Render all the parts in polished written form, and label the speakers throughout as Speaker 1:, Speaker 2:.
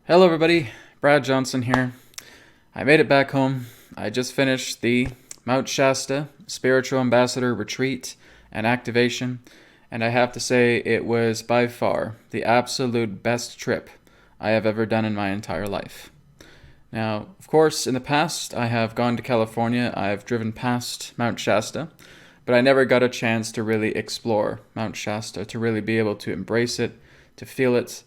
Speaker 1: Hello everybody, Brad Johnson here. I made it back home. I just finished the Mount Shasta Spiritual Ambassador retreat and activation, and I have to say it was by far the absolute best trip I have ever done in my entire life. Now, of course, in the past I have gone to California, I've driven past Mount Shasta, but I never got a chance to really explore Mount Shasta, to really be able to embrace it, to feel it.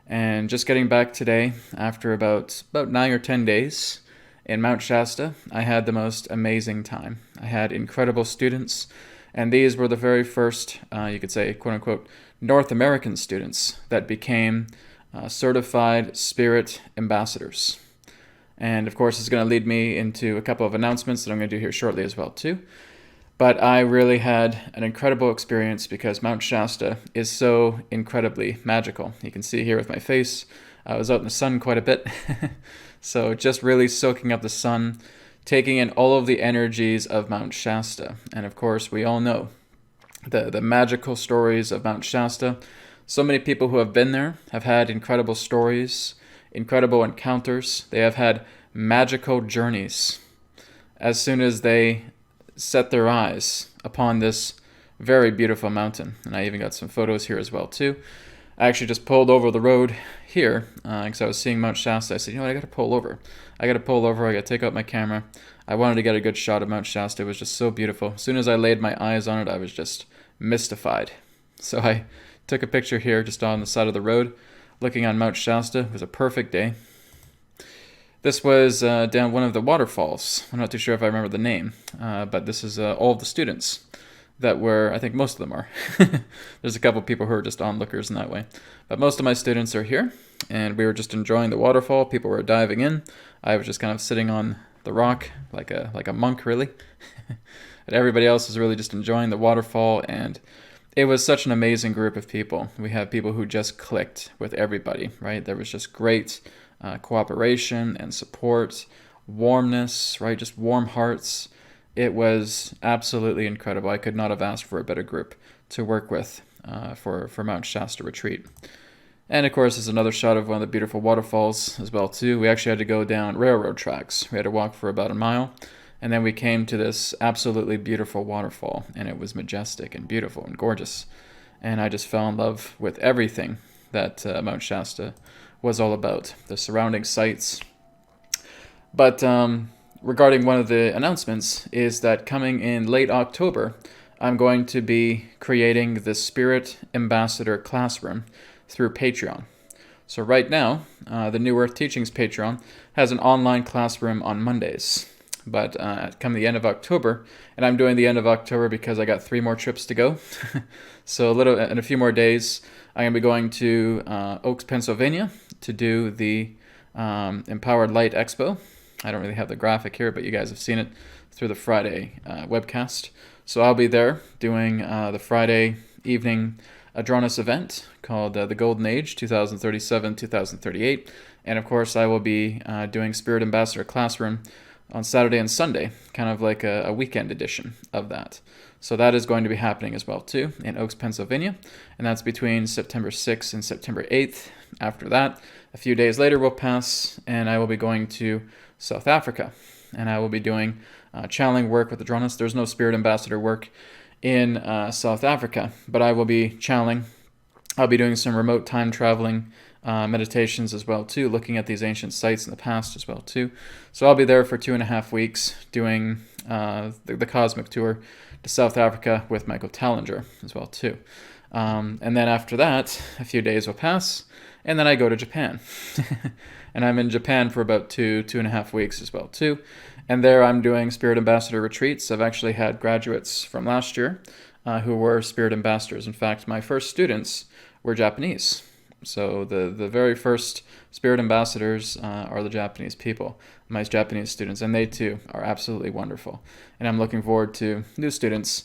Speaker 1: And just getting back today, after about 9 or 10 days in Mount Shasta, I had the most amazing time. I had incredible students, and these were the very first, you could say, quote unquote, North American students that became certified spirit ambassadors. And of course, it's going to lead me into a couple of announcements that I'm going to do here shortly as well too. But I really had an incredible experience because Mount Shasta is so incredibly magical. You can see here with my face, I was out in the sun quite a bit. So just really soaking up the sun, taking in all of the energies of Mount Shasta. And of course, we all know the magical stories of Mount Shasta. So many people who have been there have had incredible stories, incredible encounters. They have had magical journeys. As soon as they set their eyes upon this very beautiful mountain. And I even got some photos here as well too. I actually just pulled over the road here because I was seeing Mount Shasta. I said, you know what, I got to pull over. I got to take out my camera. I wanted to get a good shot of Mount Shasta. It was just so beautiful. As soon as I laid my eyes on it, I was just mystified. So I took a picture here just on the side of the road looking on Mount Shasta. It was a perfect day. This was down one of the waterfalls. I'm not too sure if I remember the name, but this is all of the students that were, I think most of them are. There's a couple people who are just onlookers in that way. But most of my students are here, and we were just enjoying the waterfall. People were diving in. I was just kind of sitting on the rock like a monk, really. But everybody else was really just enjoying the waterfall, and it was such an amazing group of people. We had people who just clicked with everybody, right? There was just great cooperation and support, warmness, right? Just warm hearts. It was absolutely incredible. I could not have asked for a better group to work with for Mount Shasta retreat. And of course, there's another shot of one of the beautiful waterfalls as well too. We actually had to go down railroad tracks. We had to walk for about a mile, and then we came to this absolutely beautiful waterfall, and it was majestic and beautiful and gorgeous. And I just fell in love with everything that Mount Shasta was all about, the surrounding sites. But regarding one of the announcements is that coming in late October, I'm going to be creating the Spirit Ambassador Classroom through Patreon. So right now, the New Earth Teachings Patreon has an online classroom on Mondays. But come the end of October, and I'm doing the end of October because I got 3 more trips to go. So in a few more days, I'm going to be going to Oaks, Pennsylvania to do the Empowered Light Expo. I don't really have the graphic here, but you guys have seen it through the Friday webcast. So I'll be there doing the Friday evening Adronis event called the Golden Age 2037-2038. And of course, I will be doing Spirit Ambassador Classroom on Saturday and Sunday, kind of like a weekend edition of that. So that is going to be happening as well too in Oaks, Pennsylvania, and that's between September 6th and September 8th. After that, a few days later will pass, and I will be going to South Africa, and I will be doing channeling work with the Adronis. There's no Spirit Ambassador work in South Africa, but I will be channeling. I'll be doing some remote time traveling meditations as well too, looking at these ancient sites in the past as well too. So I'll be there for 2.5 weeks doing the cosmic tour to South Africa with Michael Tallinger as well too. And then after that, a few days will pass, and then I go to Japan. And I'm in Japan for about 2.5 weeks as well too. And there I'm doing Spirit Ambassador retreats. I've actually had graduates from last year who were Spirit Ambassadors. In fact, my first students were Japanese. So the very first Spirit Ambassadors are the Japanese people, my Japanese students, and they too are absolutely wonderful. And I'm looking forward to new students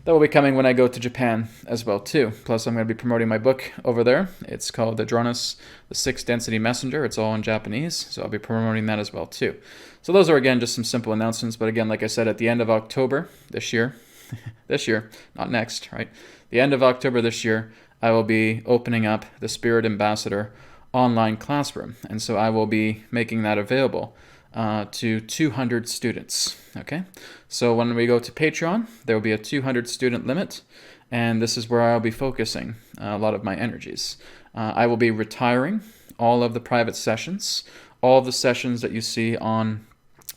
Speaker 1: that will be coming when I go to Japan as well too. Plus, I'm going to be promoting my book over there. It's called Adronis, the Sixth Density Messenger. It's all in Japanese, so I'll be promoting that as well too. So those are, again, just some simple announcements. But again, like I said, at the end of October this year, not next, right? The end of October this year, I will be opening up the Spirit Ambassador online classroom. And so I will be making that available to 200 students. Okay, so when we go to Patreon, there will be a 200 student limit, and this is where I'll be focusing a lot of my energies. I will be retiring all of the private sessions. All of the sessions that you see on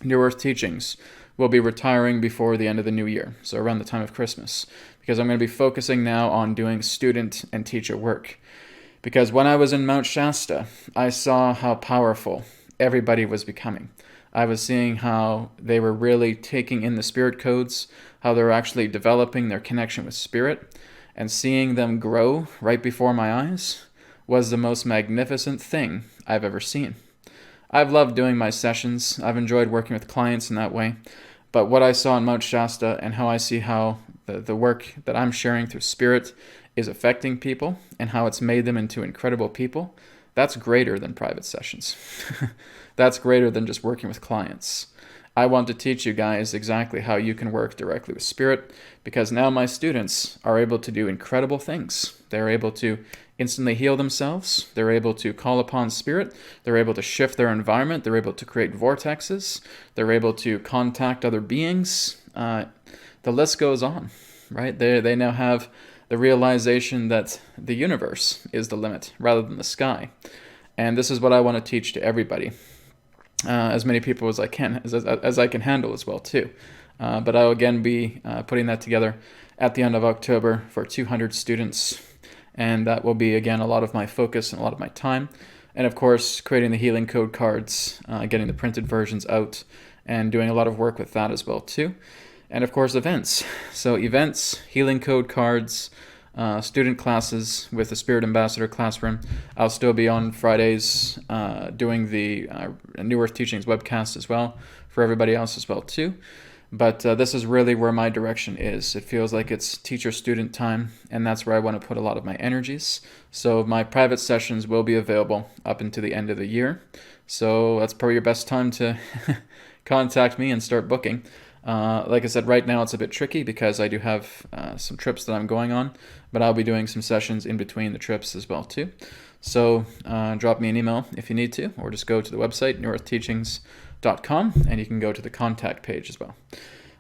Speaker 1: New Earth Teachings will be retiring before the end of the new year, so around the time of Christmas, because I'm going to be focusing now on doing student and teacher work. Because when I was in Mount Shasta, I saw how powerful everybody was becoming. I was seeing how they were really taking in the spirit codes, how they were actually developing their connection with spirit, and seeing them grow right before my eyes was the most magnificent thing I've ever seen. I've loved doing my sessions. I've enjoyed working with clients in that way. But what I saw in Mount Shasta and how I see how the work that I'm sharing through spirit is affecting people and how it's made them into incredible people, that's greater than private sessions. That's greater than just working with clients. I want to teach you guys exactly how you can work directly with spirit, because now my students are able to do incredible things. They're able to instantly heal themselves. They're able to call upon spirit. They're able to shift their environment. They're able to create vortexes. They're able to contact other beings. The list goes on, right? They now have the realization that the universe is the limit rather than the sky. And this is what I want to teach to everybody. As many people as I can, as I can handle as well too. But I will again be putting that together at the end of October for 200 students, and that will be again a lot of my focus and a lot of my time. And of course, creating the healing code cards, getting the printed versions out, and doing a lot of work with that as well too. And of course, events. So events, healing code cards, student classes with the Spirit Ambassador classroom. I'll still be on Fridays doing the New Earth Teachings webcast as well for everybody else as well too. But this is really where my direction is. It feels like it's teacher-student time, and that's where I want to put a lot of my energies. So my private sessions will be available up until the end of the year. So that's probably your best time to contact me and start booking. Like I said, right now it's a bit tricky because I do have some trips that I'm going on, but I'll be doing some sessions in between the trips as well too. So drop me an email if you need to, or just go to the website, newearthteachings.com, and you can go to the contact page as well.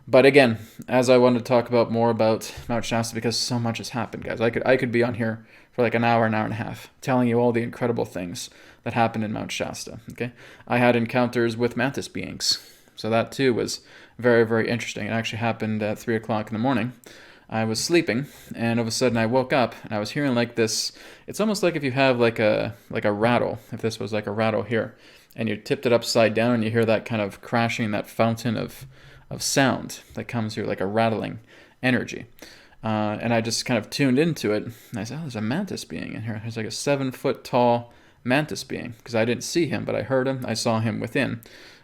Speaker 1: But again, as I wanted to talk about more about Mount Shasta, because so much has happened, guys. I could be on here for like an hour and a half, telling you all the incredible things that happened in Mount Shasta. Okay, I had encounters with Mantis beings. So that too was very, very interesting. It actually happened at 3 o'clock in the morning. I was sleeping, and all of a sudden I woke up, and I was hearing like this. It's almost like if you have like a rattle, if this was like a rattle here, and you tipped it upside down, and you hear that kind of crashing, that fountain of sound that comes through, like a rattling energy. And I just kind of tuned into it, and I said, oh, there's a mantis being in here. There's like a 7-foot tall mantis being, because I didn't see him, but I heard him. I saw him within,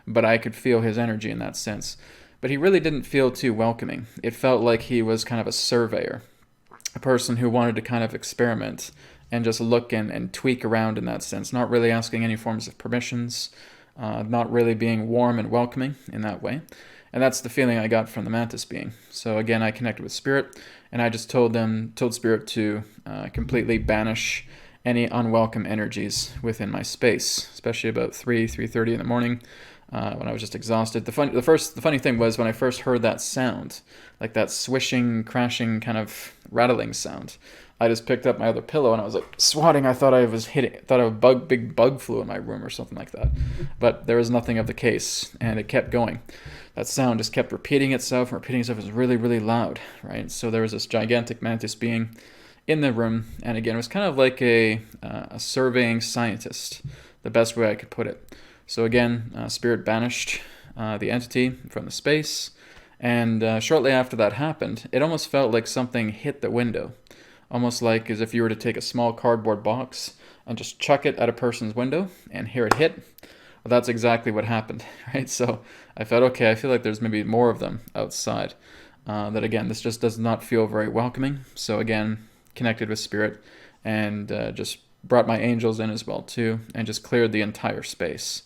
Speaker 1: but I could feel his energy in that sense. But he really didn't feel too welcoming. It felt like he was kind of a surveyor, a person who wanted to kind of experiment and just look and tweak around in that sense, not really asking any forms of permissions, not really being warm and welcoming in that way. And that's the feeling I got from the mantis being. So again, I connected with Spirit, and I just told Spirit to completely banish any unwelcome energies within my space, especially about 3:30 in the morning. When I was just exhausted. The funny thing was when I first heard that sound, like that swishing, crashing, kind of rattling sound, I just picked up my other pillow and I was like swatting. I thought a big bug flew in my room or something like that. But there was nothing of the case, and it kept going. That sound just kept repeating itself. It was really, really loud, right? So there was this gigantic mantis being in the room, and again, it was kind of like a surveying scientist, the best way I could put it. So again, Spirit banished the entity from the space, and shortly after that happened, it almost felt like something hit the window, almost like as if you were to take a small cardboard box and just chuck it at a person's window and hear it hit. Well, that's exactly what happened, right? So I felt, okay, I feel like there's maybe more of them outside. That again, this just does not feel very welcoming. So again, connected with Spirit and just brought my angels in as well too, and just cleared the entire space.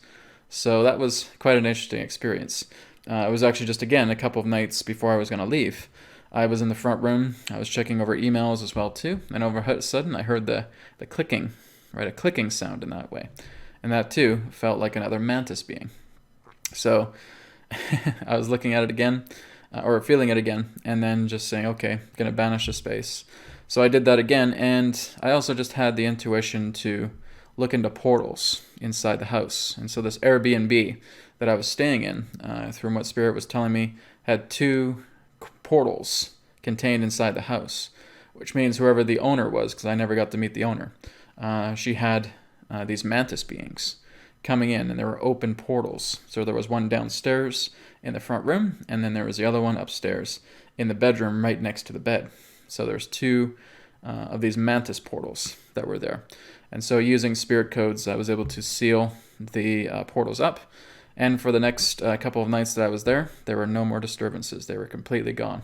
Speaker 1: So that was quite an interesting experience. It was actually just, again, a couple of nights before I was going to leave. I was in the front room. I was checking over emails as well, too. And all of a sudden, I heard the clicking right? A clicking sound in that way. And that too felt like another mantis being. So I was looking at it again, or feeling it again, and then just saying, okay, I'm going to banish the space. So I did that again, and I also just had the intuition to look into portals inside the house. And so this Airbnb that I was staying in, through what Spirit was telling me, had 2 portals contained inside the house, which means whoever the owner was, because I never got to meet the owner, she had these mantis beings coming in, and there were open portals. So there was one downstairs in the front room, and then there was the other one upstairs in the bedroom right next to the bed. So there's 2 of these mantis portals that were there. And so using spirit codes, I was able to seal the portals up. And for the next couple of nights that I was there were no more disturbances. They were completely gone.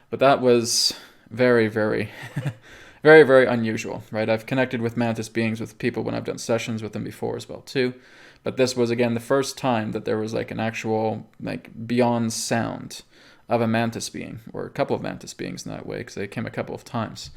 Speaker 1: But that was very, very, very, very unusual, right? I've connected with mantis beings with people when I've done sessions with them before as well, too. But this was, again, the first time that there was like an actual, like, beyond sound of a mantis being, or a couple of mantis beings in that way, because they came a couple of times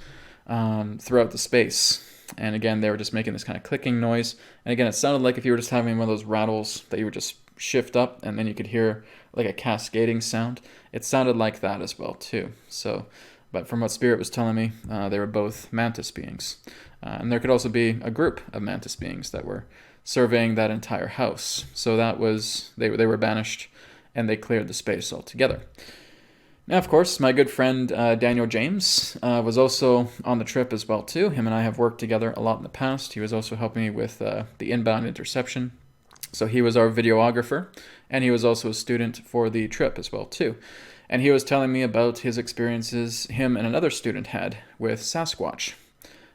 Speaker 1: throughout the space. And again, they were just making this kind of clicking noise. And again, it sounded like if you were just having one of those rattles that you would just shift up, and then you could hear like a cascading sound. It sounded like that as well, too. So, but from what Spirit was telling me, they were both mantis beings. And there could also be a group of mantis beings that were surveying that entire house. So that was, they were banished, and they cleared the space altogether. Now, of course, my good friend Daniel James was also on the trip as well, too. Him and I have worked together a lot in the past. He was also helping me with the inbound interception. So he was our videographer, and he was also a student for the trip as well, too. And he was telling me about his experiences him and another student had with Sasquatch.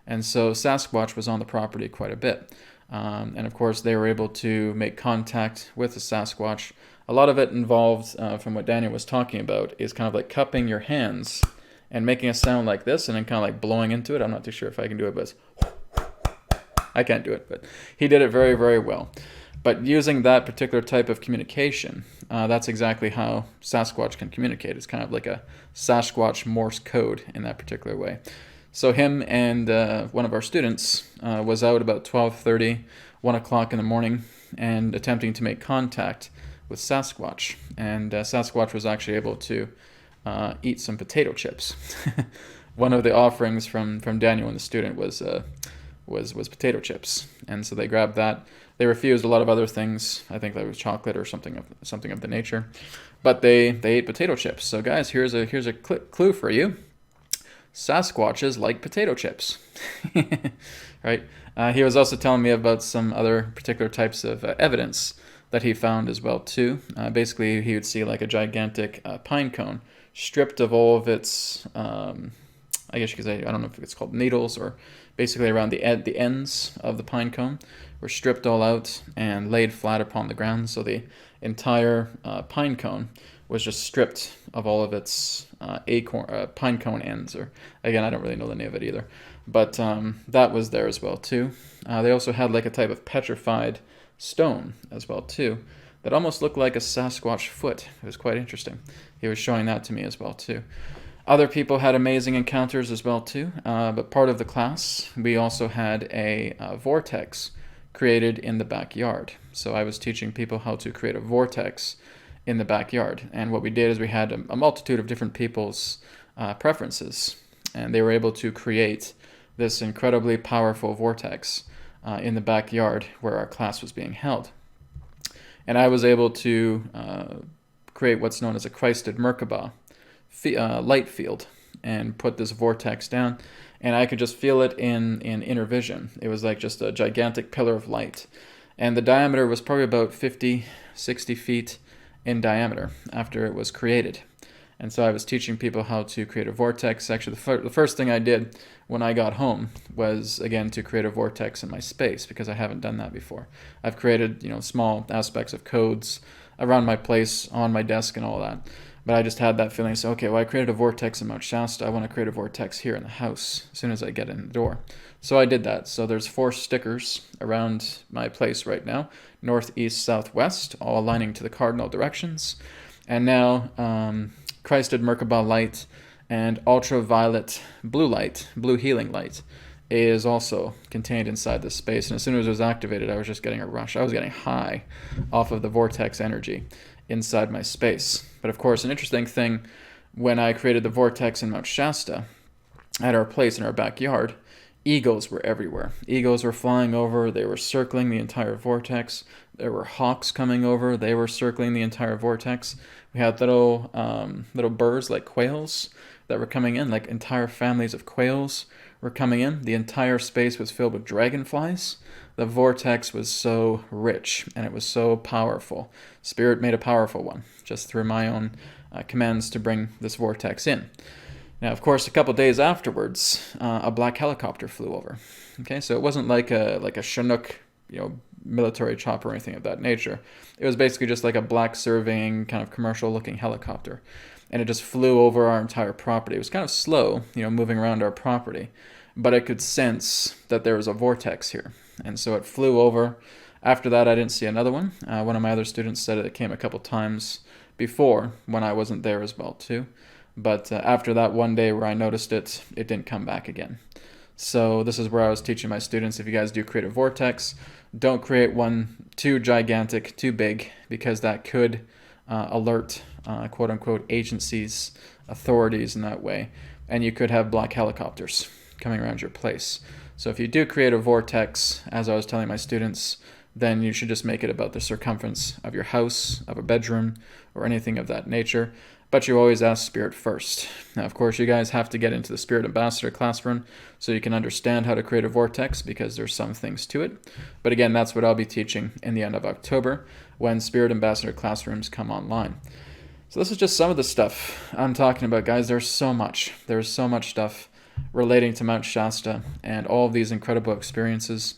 Speaker 1: And so Sasquatch was on the property quite a bit. And of course, they were able to make contact with the Sasquatch. A lot of it involved, from what Daniel was talking about, is kind of like cupping your hands and making a sound like this, and then kind of like blowing into it. I'm not too sure if I can do it, but I can't do it. But he did it very, very well. But using that particular type of communication, that's exactly how Sasquatch can communicate. It's kind of like a Sasquatch Morse code in that particular way. So him and one of our students was out about 12:30, 1 o'clock in the morning, and attempting to make contact with Sasquatch. And Sasquatch was actually able to eat some potato chips. One of the offerings from Daniel and the student was potato chips. And so they grabbed that. They refused a lot of other things. I think that was chocolate or something of the nature. But they ate potato chips. So guys, here's a clue for you. Sasquatches like potato chips. Right? He was also telling me about some other particular types of evidence that he found as well too. Basically, he would see like a gigantic pine cone stripped of all of its, I guess you could say, I don't know if it's called needles, or basically around the ends of the pine cone were stripped all out and laid flat upon the ground. So the entire pine cone was just stripped of all of its pine cone ends, or again, I don't really know the name of it either. But that was there as well too. They also had like a type of petrified stone as well too that almost looked like a Sasquatch foot. It was quite interesting. He was showing that to me as well too. Other people had amazing encounters as well too, but part of the class, we also had a vortex created in the backyard. So I was teaching people how to create a vortex in the backyard. And what we did is we had a multitude of different people's preferences, and they were able to create this incredibly powerful vortex in the backyard where our class was being held. And I was able to create what's known as a Christed Merkaba light field and put this vortex down, and I could just feel it in inner vision. It was like just a gigantic pillar of light, and the diameter was probably about 50, 60 feet in diameter after it was created. And so I was teaching people how to create a vortex. Actually, the first thing I did when I got home was, again, to create a vortex in my space, because I haven't done that before. I've created, small aspects of codes around my place, on my desk, and all that. But I just had that feeling, so, okay, well, I created a vortex in Mount Shasta. I want to create a vortex here in the house as soon as I get in the door. So I did that. So there's 4 stickers around my place right now, north, east, south, west, all aligning to the cardinal directions. And now Christed Merkaba light and ultraviolet blue light, blue healing light, is also contained inside this space. And as soon as it was activated, I was just getting a rush. I was getting high off of the vortex energy inside my space. But of course, an interesting thing, when I created the vortex in Mount Shasta, at our place in our backyard, eagles were everywhere. Eagles were flying over. They were circling the entire vortex. There were hawks coming over. They were circling the entire vortex. We had little birds like quails that were coming in, like entire families of quails were coming in. The entire space was filled with dragonflies. The vortex was so rich and it was so powerful. Spirit made a powerful one just through my own commands to bring this vortex in. Now, of course, a couple days afterwards, a black helicopter flew over. Okay, so it wasn't like a Chinook, military chopper or anything of that nature. It was basically just like a black surveying kind of commercial-looking helicopter, and it just flew over our entire property. It was kind of slow, moving around our property, but it could sense that there was a vortex here, and so it flew over. After that, I didn't see another one. One of my other students said it came a couple times before when I wasn't there as well too. But after that one day where I noticed it, it didn't come back again. So this is where I was teaching my students, if you guys do create a vortex, don't create one too gigantic, too big, because that could alert quote-unquote agencies, authorities in that way. And you could have black helicopters coming around your place. So if you do create a vortex, as I was telling my students, then you should just make it about the circumference of your house, of a bedroom, or anything of that nature. But you always ask Spirit first. Now, of course, you guys have to get into the Spirit Ambassador classroom so you can understand how to create a vortex, because there's some things to it. But again, that's what I'll be teaching in the end of October when Spirit Ambassador classrooms come online. So this is just some of the stuff I'm talking about, guys. There's so much. There's so much stuff relating to Mount Shasta and all of these incredible experiences.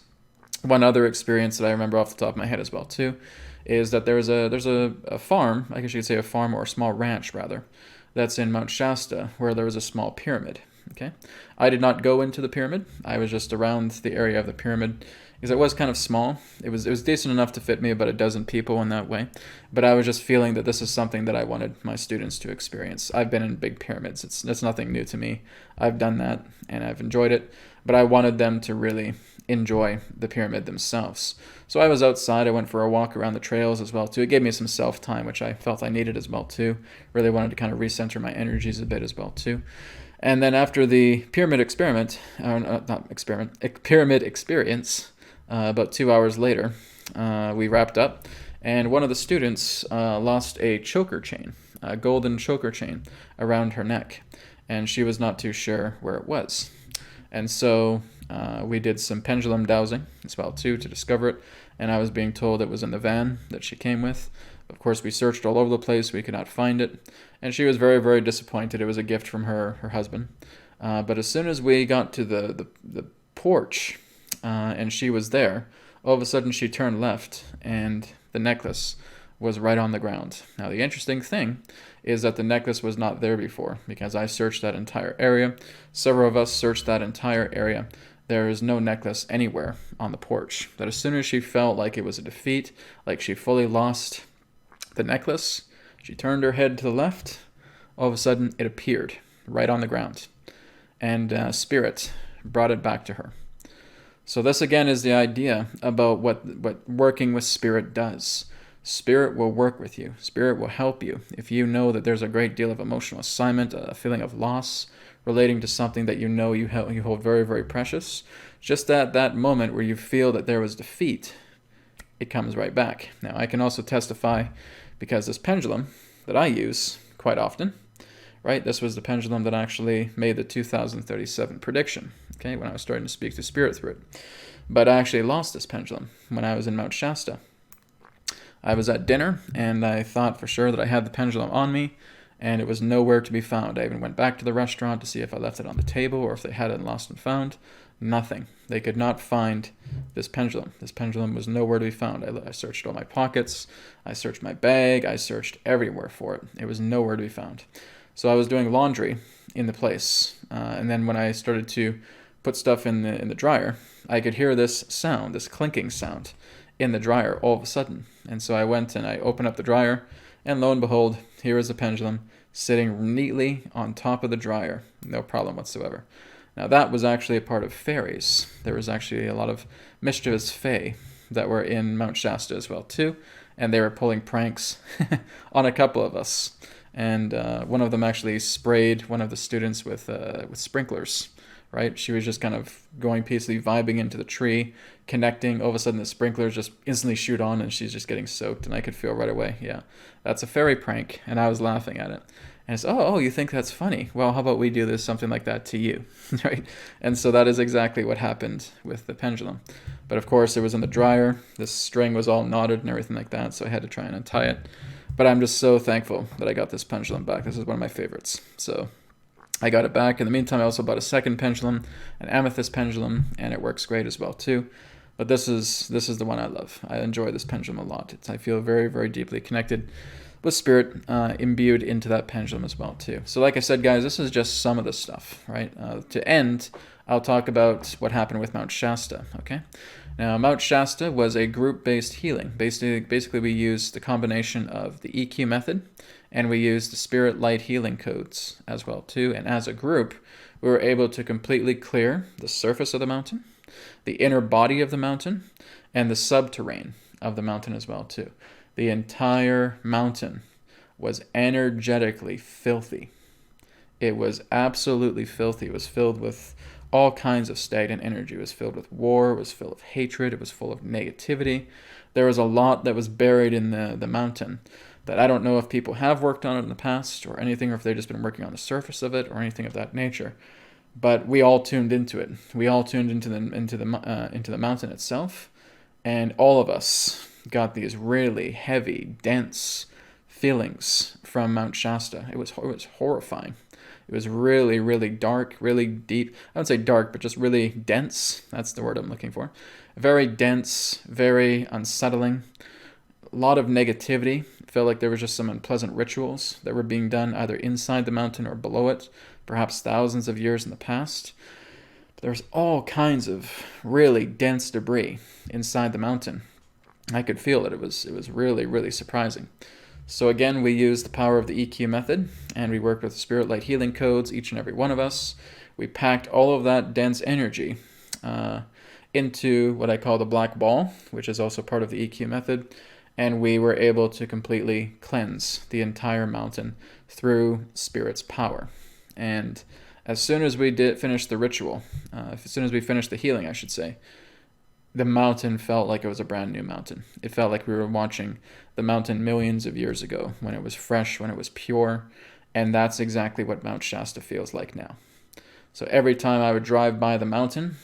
Speaker 1: One other experience that I remember off the top of my head as well, too, is that there's a farm, I guess you could say a farm or a small ranch, rather, that's in Mount Shasta, where there was a small pyramid. Okay, I did not go into the pyramid. I was just around the area of the pyramid, because it was kind of small. It was decent enough to fit me about a dozen people in that way. But I was just feeling that this is something that I wanted my students to experience. I've been in big pyramids. It's nothing new to me. I've done that, and I've enjoyed it. But I wanted them to really enjoy the pyramid themselves. So I was outside. I went for a walk around the trails as well too. It gave me some self-time, which I felt I needed as well too. Really wanted to kind of recenter my energies a bit as well too. And then after the pyramid pyramid experience, about 2 hours later, we wrapped up, and one of the students lost a choker chain, a golden choker chain around her neck, and she was not too sure where it was. And so we did some pendulum dowsing as well too to discover it, and I was being told it was in the van that she came with. Of course, we searched all over the place. We could not find it, and she was very, very disappointed. It was a gift from her husband. But as soon as we got to the porch and she was there, all of a sudden she turned left, and the necklace was right on the ground. Now, the interesting thing is that the necklace was not there before, because I searched that entire area. Several of us searched that entire area. There is no necklace anywhere on the porch. But as soon as she felt like it was a defeat, like she fully lost the necklace, she turned her head to the left. All of a sudden, it appeared right on the ground, and Spirit brought it back to her. So this again is the idea about what working with Spirit does. Spirit will work with you. Spirit will help you. If you know that there's a great deal of emotional assignment, a feeling of loss relating to something that you know you hold very, very precious, just at that moment where you feel that there was defeat, it comes right back. Now, I can also testify, because this pendulum that I use quite often, right? This was the pendulum that actually made the 2037 prediction, okay, when I was starting to speak to Spirit through it. But I actually lost this pendulum when I was in Mount Shasta. I was at dinner, and I thought for sure that I had the pendulum on me, and it was nowhere to be found. I even went back to the restaurant to see if I left it on the table or if they had it lost and found. Nothing. They could not find this pendulum. This pendulum was nowhere to be found. I searched all my pockets. I searched my bag. I searched everywhere for it. It was nowhere to be found. So I was doing laundry in the place, and then when I started to put stuff in the dryer, I could hear this sound, this clinking sound in the dryer all of a sudden. And so I went and I opened up the dryer, and lo and behold, here is a pendulum sitting neatly on top of the dryer. No problem whatsoever. Now that was actually a part of fairies. There was actually a lot of mischievous fae that were in Mount Shasta as well too, and they were pulling pranks on a couple of us. And one of them actually sprayed one of the students with sprinklers. Right, she was just kind of going peacefully, vibing into the tree, connecting. All of a sudden, the sprinklers just instantly shoot on, and she's just getting soaked. And I could feel right away, yeah, that's a fairy prank, and I was laughing at it. And it's, oh, you think that's funny? Well, how about we do this something like that to you, right? And so that is exactly what happened with the pendulum. But of course, it was in the dryer. The string was all knotted and everything like that, so I had to try and untie it. But I'm just so thankful that I got this pendulum back. This is one of my favorites. So I got it back. In the meantime, I also bought a second pendulum, an amethyst pendulum, and it works great as well too. But this is the one I love. I enjoy this pendulum a lot. I feel very, very deeply connected with spirit, imbued into that pendulum as well too. So like I said, guys, this is just some of the stuff, right? To end, I'll talk about what happened with Mount Shasta, okay? Now, Mount Shasta was a group-based healing. Basically, we used the combination of the EQ method, and we used the spirit light healing codes as well too. And as a group, we were able to completely clear the surface of the mountain, the inner body of the mountain, and the subterranean of the mountain as well too. The entire mountain was energetically filthy. It was absolutely filthy. It was filled with all kinds of stagnant energy. It was filled with war. It was filled with hatred. It was full of negativity. There was a lot that was buried in the mountain that I don't know if people have worked on it in the past or anything, or if they've just been working on the surface of it or anything of that nature. But we all tuned into it. We all tuned into the mountain itself, and all of us got these really heavy, dense feelings from Mount Shasta. It was horrifying. It was really, really dark, really deep. I wouldn't say dark, but just really dense. That's the word I'm looking for. Very dense, very unsettling. A lot of negativity. It felt like there was just some unpleasant rituals that were being done either inside the mountain or below it, perhaps thousands of years in the past. But there was all kinds of really dense debris inside the mountain. I could feel it. It was really, really surprising. So again, we used the power of the EQ method, and we worked with the spirit light healing codes, each and every one of us. We packed all of that dense energy into what I call the black ball, which is also part of the EQ method, and we were able to completely cleanse the entire mountain through spirit's power. And as soon as we finish the ritual, as soon as we finished the healing, I should say, the mountain felt like it was a brand new mountain. It felt like we were watching the mountain millions of years ago, when it was fresh, when it was pure, and that's exactly what Mount Shasta feels like now. So every time I would drive by the mountain,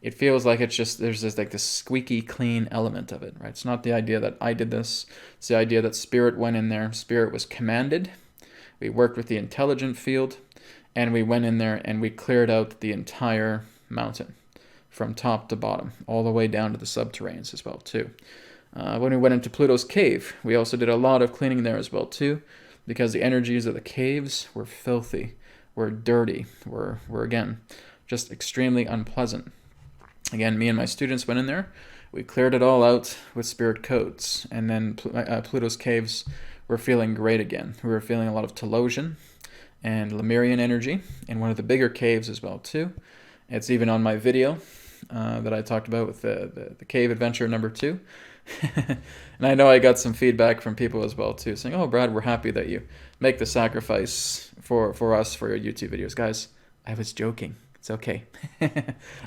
Speaker 1: it feels like there's this squeaky clean element of it, right? It's not the idea that I did this. It's the idea that spirit went in there. Spirit was commanded. We worked with the intelligent field, and we went in there and we cleared out the entire mountain from top to bottom, all the way down to the subterraneans as well too. When we went into Pluto's cave, we also did a lot of cleaning there as well too, because the energies of the caves were filthy, were dirty, were again, just extremely unpleasant. Again, me and my students went in there, we cleared it all out with spirit codes, and then Pluto's caves were feeling great again. We were feeling a lot of Telosian and Lemurian energy in one of the bigger caves as well too. It's even on my video that I talked about with the cave adventure number 2. And I know I got some feedback from people as well too, saying, oh, Brad, we're happy that you make the sacrifice for us for your YouTube videos. Guys, I was joking. It's okay.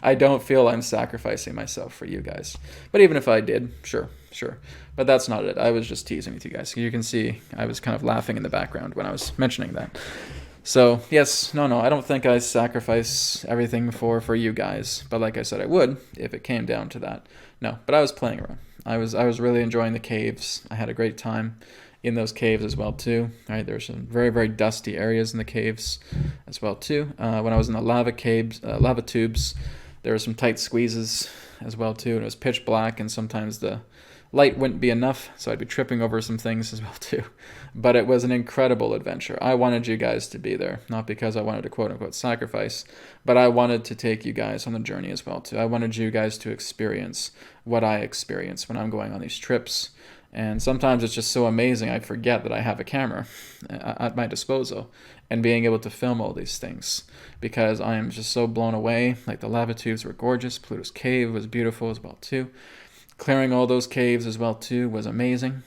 Speaker 1: I don't feel I'm sacrificing myself for you guys. But even if I did, sure. But that's not it. I was just teasing with you guys. You can see I was kind of laughing in the background when I was mentioning that. So, yes, no, I don't think I sacrifice everything for you guys. But like I said, I would if it came down to that. No, but I was playing around. I was really enjoying the caves. I had a great time in those caves as well too. All right, there's some very, very dusty areas in the caves as well too. When I was in the lava tubes, there were some tight squeezes as well too, and it was pitch black, and sometimes the Light wouldn't be enough, so I'd be tripping over some things as well too. But it was an incredible adventure. I wanted you guys to be there, not because I wanted to quote unquote sacrifice, but I wanted to take you guys on the journey as well too. I wanted you guys to experience what I experience when I'm going on these trips. And sometimes it's just so amazing I forget that I have a camera at my disposal and being able to film all these things because I am just so blown away. Like the lava tubes were gorgeous. Pluto's cave was beautiful as well too. Clearing all those caves as well too was amazing.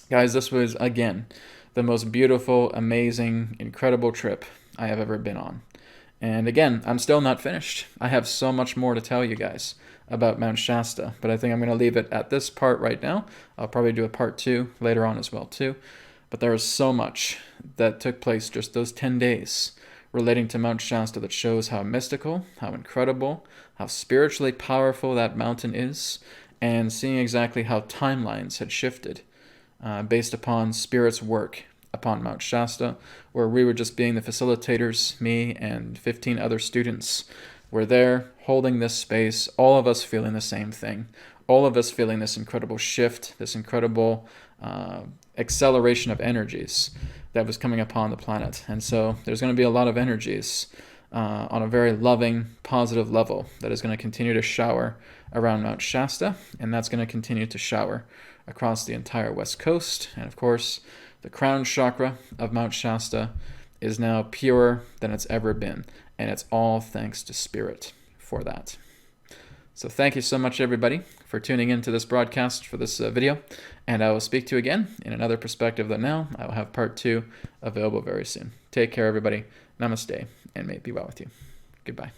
Speaker 1: Guys, this was, again, the most beautiful, amazing, incredible trip I have ever been on. And again, I'm still not finished. I have so much more to tell you guys about Mount Shasta, but I think I'm going to leave it at this part right now. I'll probably do a part 2 later on as well too. But there is so much that took place just those 10 days relating to Mount Shasta that shows how mystical, how incredible, how spiritually powerful that mountain is, and seeing exactly how timelines had shifted based upon Spirit's work upon Mount Shasta, where we were just being the facilitators, me and 15 other students were there holding this space, all of us feeling the same thing, all of us feeling this incredible shift, this incredible acceleration of energies that was coming upon the planet. And so there's going to be a lot of energies on a very loving, positive level that is going to continue to shower around Mount Shasta, and that's going to continue to shower across the entire West Coast. And of course, the crown chakra of Mount Shasta is now purer than it's ever been, and it's all thanks to Spirit for that. So thank you so much, everybody, for tuning into this broadcast for this video, and I will speak to you again in another perspective that now I will have part 2 available very soon. Take care, everybody. Namaste, and may it be well with you. Goodbye.